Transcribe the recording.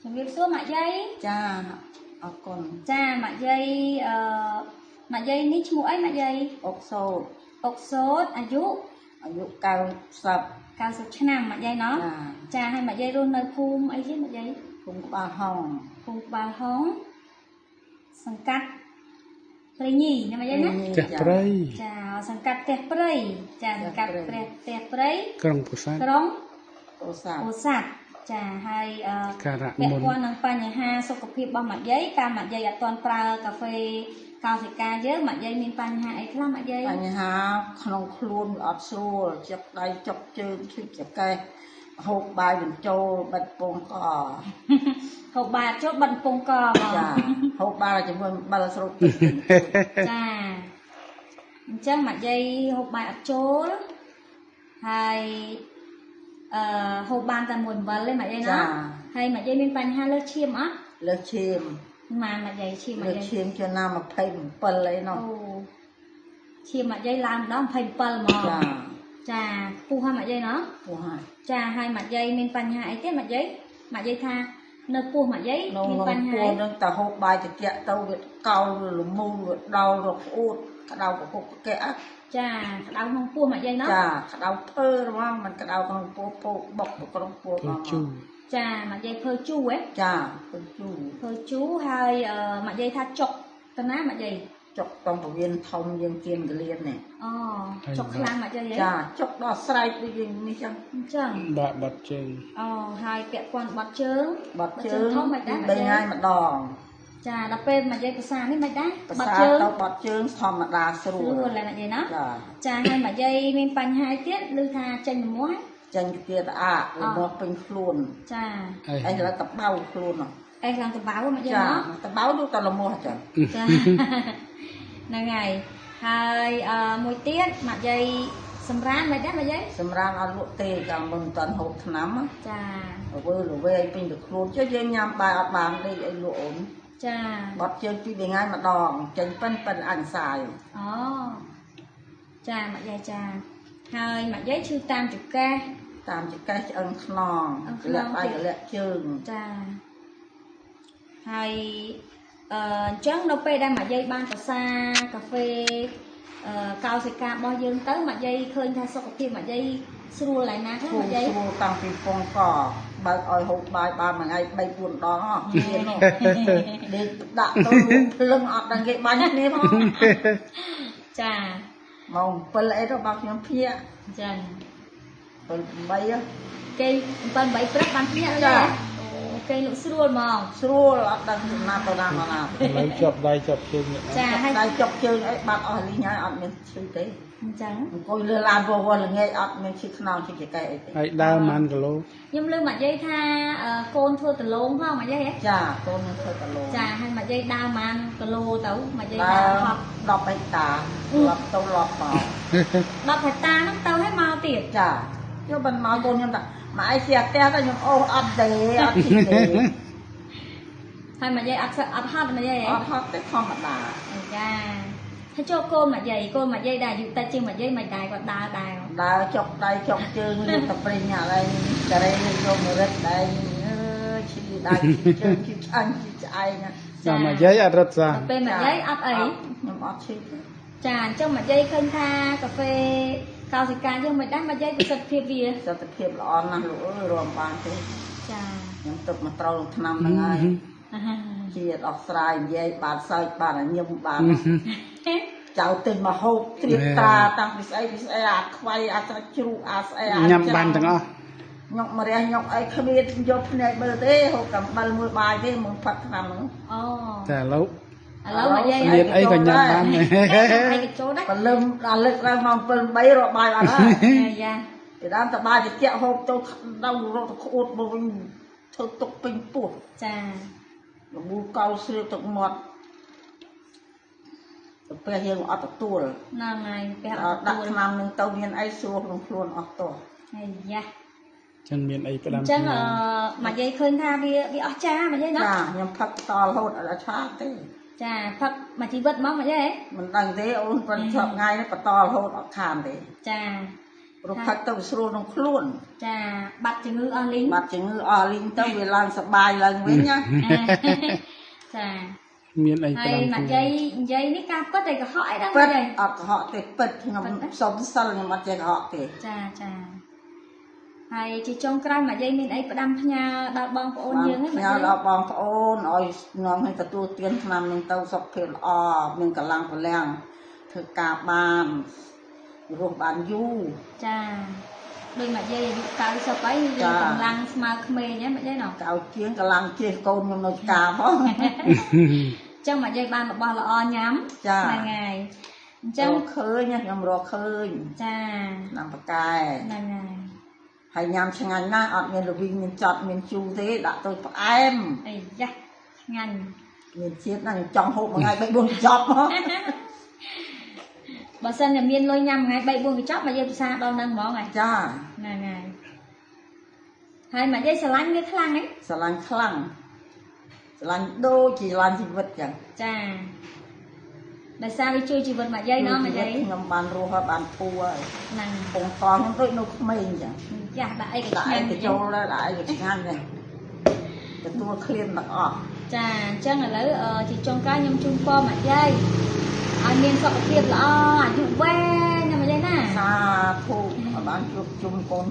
Chẳng biết xưa mạ dây. Cha con. Cha mạ dây nít mũi mạ dây. Ốc sốt à dụ cao sập năm mạ dây nó. Cha hay mạ dây luôn nơi phum ấy chứ mạ dây. Phum ba hông. Sang cắt. Prei nhì nè mạ dây nó. Teh prei. Cha sang cắt teh prei. Cha sang cắt teh prei. Krong pusat. Pusat. Cha hay mẹ quan năng pa nhà ha sốc cà phê bao mặt giấy ca mặt giấy toàn pra cà phê cao thì ca dớ mặt giấy miền pa nhà ấy khá mặt giấy pa nhà ha không luôn ọt xua chọc tay chọc chân chọc cây hộp bài mình trâu bật bông cò hộp bài chốt bật bông cò dạ hộp bài là chỉ muốn ba là sốt cha chắc mặt giấy hộp bài chốt hay hộp bàn ta muốn bật lên mặt giấy nó hay mặt giấy miền pa nhà lơ chiêm á lơ chiêm mà mặt giấy chiêm cho nam mà phải bật lấy nó chiêm mặt giấy làm đó phải bật mà cha phu hai mặt dây nó cha hai mặt dây miền pan hai cái mặt dây tha nơi phu mặt dây miền pan hai nó ta hộp bài thì kẹt tàu được cao rồi mù rồi đau rồi út cái đau của hộp kẹt cha đau không phu mặt dây nó cha đau phơ đúng không mình cái đau con phu bọc một con phu cha mặt dây phơ chu ấy cha phơ chu hai mặt dây tha chọc tên á mặt dây chọc trong bộ viên thông dân kiên cái liên này chọc khăn mặt dây dạ chọc đỏ sài đi như chẳng bật chân hai kẹt quan bật chân thông mạch đá bên ngay mặt đỏ chà đập bên mặt dây của xa đấy mạch đá bật chân thòm mặt đá sưu là mặt dây nó chà hai mặt dây bên pan hai tiết lưu tha chân múa chân kia ta nó bình luôn chà anh là tập bao luôn rồi anh làm tập báo mà chứ nó tập báo lúc ta là mua hả là ngày hai mùi tiết mặt dây sầm ran mày đắt mà dây sầm ran ăn lụa tê cả mình toàn hộp nắm á chà rồi về anh pin được luôn chứ dây nhám bài ở bàn đây anh lụa ổn chà bọt chơi đi về ngay mặt đòn chân phân ăn xài chà mặt dây chà hai mặt giấy chưa tam chục ca ăn non lẹ tay lẹ chừng chà hay chắc nó pe đang mặt dây ban tờ xa cà phê cao sẽ ca bao dương tới mặt dây khơi tha sau khi mặt dây xua lại nát hết mặt dây xua tăngពីពងកបើឲ្យហូបបាយបានមួយថ្ងៃ3 4ដងទៀតនោះដេកដាក់ទៅភ្លឹងអត់ដឹងគេបាញ់គ្នាផងចាម៉ោង7អីទៅបើខ្ញុំភ្ញាក់ចា7 8គេ7 8ព្រឹកបានភ្ញាក់ចាគេលក់ស្រួលហ្មងស្រួលអត់ដឹងណាទៅណាមកណាឥឡូវជាប់ដៃជាប់ជើងចាហើយដៃជាប់ជើងអីបាត់អស់លីងហើយអត់មានឈឺទេអញ្ចឹងអង្គុយលើឡានវល់ល្ងាចអត់មានឈឺខ្នងឈឺចង្កេះអីទេហើយដើរម៉ានគីឡូខ្ញុំលើមកនិយាយថាកូនធ្វើដលងផងមកនិយាយហ៎ចាកូននឹងធ្វើដលងចាហើយមកនិយាយដើរម៉ានគីឡូទៅមកនិយាយថា10ហិកតាឡប់ទៅឡប់មក10ហិកតាហ្នឹងទៅឲ្យមកទៀតចាយកមិនមកកូនខ្ញុំថាម៉ែជាផ្ទះទៅខ្ញុំអូអត់ទេអត់ទីទេហើយមកនិយាយអត់ហត់មកនិយាយអត់ហត់ទេធម្មតាចាហើយចូលកូនមកនិយាយដែរយូរតែជាងមកនិយាយមិនដែរគាត់ដើរចុកដៃចុកជើងលៀបតព្រិញអីការ៉េយកមរិតដែរឈឺដៃជើងឈឺឆ្អឹងឈឺឆ្អែងចាមកនិយាយអត់រត់សាពេលមកនិយាយអត់អីខ្ញុំអត់ឈឺចាអញ្ចឹងមកនិយាយឃើញថាកាហ្វេកោសិកាយើងមិនដែរមកនិយាយប្រសិទ្ធភាពវាប្រសិទ្ធភាពល្អណាស់លោកអើយរួមបានទេចាខ្ញុំទឹកមកត្រូវឆ្នាំហ្នឹងហើយជាដោះស្រាយនិយាយបានសើចបានញឹមបានចៅទិញមកហូបត្រៀបត្រាតាំងពីស្អីអាខ្វៃអាសាច់ជ្រូកអាស្អីអាញ៉ាំបានទាំងអស់ញ៉ុកម្រះញ៉ុកអីគ្មានយកភ្នែកមើលទេហូបកំបិលមួយបាយទេមកផឹកឆ្នាំហ្នឹងតែឥឡូវមកយាយមានអីក៏ញ៉ាំបានហើយក៏ចូលដែរបលឹមដល់លើកឡើងម៉ោង7 3រកបាយបានហើយយ៉ាពីដើមតបាយតិចហូបទៅដល់រកទៅក្អួតមកវិញធ្វើទុកពេញពោះចាលំូកៅស្រៀបទឹកមាត់ទៅពេលយើងអត់ទទួលហ្នឹងហើយពេលអត់ដាក់ឆ្នាំនឹងទៅមានអីស្រួលក្នុងខ្លួនអស់តោះហើយយ៉ាចឹងមានអីផ្ដាំចឹងមកយាយឃើញថាវាអស់ចាមកយាយណាចាខ្ញុំផឹកតរហូតអត់ឆាតទេចាផឹកមួយជីវិតហ្មងមកយាយមិនដឹងទេអូនប៉ុន្តែថ្ងៃនេះបន្តរហូតអត់ខានទេចា ប្រផាត់ទៅស្រួលក្នុងខ្លួន ចាបាត់ជំងឺអស់លីង បាត់ជំងឺអស់លីងទៅវាឡើងសប្បាយឡើងវិញណា ចា មានអី ហើ ផ្ដាំ យមកយាយនិយាយនេះការពិតឯកុហកអីដឹង ពិត ទេ អត់កុហកទេពិតខ្ញុំសុំសិលខ្ញុំអត់ចេះកុហកទេ ចាចាហើយជាចុងក្រោយមកយាយមានអីផ្ដាំផ្ញើដល់បងប្អូនយើងហ្នឹង ញ៉ាំដល់បងប្អូនឲ្យនាំឲ្យទទួលទានឆ្នាំនឹងទៅសុខភាពល្អមានកម្លាំងពលំធ្វើការបានរស់បានយូរ ចាដូចមកយាយអាយុ90ហើយយើងកម្លាំងស្មើក្មេងហ្នឹងមកយាយណោះ កៅជាងកម្លាំងជិះកូនខ្ញុំនៅការផង ចឹងមកយាយបានរបស់ល្អញ៉ាំ ចា ហ្នឹងហើយអញ្ចឹ ចឹ ង ងឃើញខ្ញុំរកឃើញ ចា ឆ្នាំបកែ ហ្នឹងហើយ ហើយញ៉ាំឆ្ងាញ់ណាស់អត់មានរវីងមានចត់មានជូរទេដាក់ទៅផ្អែម អីយ៉ាឆ្ងាញ់ មានជាតិណាស់ចង់ហូបមួយថ្ងៃ3 4ចប់មក បើសិនតែមានលុយញ៉ាំថ្ងៃ3 4កញ្ចប់មកយាយពិសាដល់ហ្នឹងហ្មងហើយ ចា ហ្នឹងហើយហើយមកយាយស្រឡាញ់វាខ្លាំងហ៎ ស្រឡាញ់ខ្លាំងស្រឡាញ់ដូចជាស្រឡាញ់ជីវិតចឹង ចាដោយសារវាជួយជីវិតមកយាយណោះមកយាយ ខ្ញុំបានរស់ហើយបានធូរហើយ ហ្នឹង ពងកងខ្ញុំដូចនៅក្មេងចឹង ចាស់ដាក់អីក៏ ដាក់ ឆ្ងា ឯ ញ់ ងទៅចូលដែរដាក់ឯងក៏ឆ្ងាញ់ដែរទទួលឃ្លានទាំងអស់ ចាអញ្ចឹងឥឡូវជាចុងក្រោយខ្ញុំជូនពរមកយាយឲ្យមានសុខភាពល្អអាយុវែងណាមកយាយណា សាធុឲ្យបានជួបជុំកូន